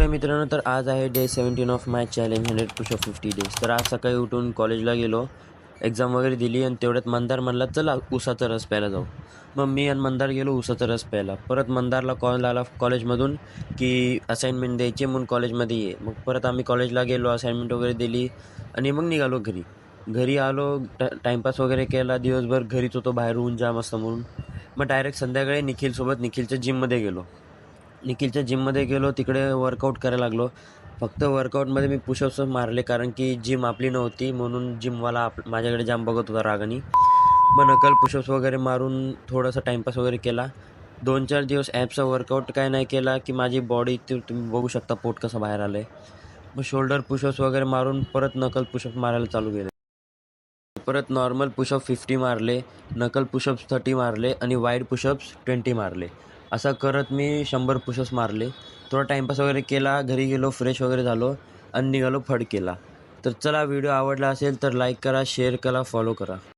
नमस्कार मित्रांनो, तर आज आहे day 17 of my challenge 100 pushup 50 days. तर आज सकाळी उठून कॉलेजला गेलो, एक्झाम वगैरे दिली आणि तेवढ्यात मंदार म्हणला चला उसाचा रस प्यायला जाऊ. मग मी आणि मंदार गेलो उसाचा रस प्यायला. परत मंदारला कॉल आला कॉलेजमधून की असाइनमेंट द्यायची म्हणून कॉलेजमध्ये ये. मग परत आम्ही कॉलेजला गेलो, असाइनमेंट वगैरे दिली आणि मग निघालो घरी. घरी आलो, टाईमपास वगैरे केला दिवसभर. घरीच होतो, बाहेर ऊन जाम असतं म्हणून. मग डायरेक्ट संध्याकाळी निखिलच्या जिममध्ये गेलो. जिममध्ये गेलो, तिकडे वर्कआउट करायला लागलो. फक्त वर्कआउटमध्ये मी पुशअप्स मारले, कारण की जिम आपली नव्हती म्हणून जिमवाला माझ्याकडे जाम बघत होता रागाने. मग नकल पुशअप्स वगैरे मारून थोडासा टाईमपास वगैरे केला. 2-4 दिवस ॲपचा वर्कआउट काय नाही केला की माझी बॉडी तुम्ही बघू शकता, पोट कसं बाहेर आलं आहे. मग शोल्डर पुशअप्स वगैरे मारून परत नकल पुशअप्स मारायला चालू केले. परत नॉर्मल पुशअप 50 मारले, नकल पुशअप्स 30 मारले आणि वाईड पुशअप्स 20 मारले. असं करत मी 100 पुशअप्स मारले. थोडा टाईमपास वगैरे केला, घरी गेलो, फ्रेश वगैरे झालो आणि निघालो फड केला. तर चला, व्हिडिओ आवडला असेल तर लाईक करा, शेअर करा, फॉलो करा.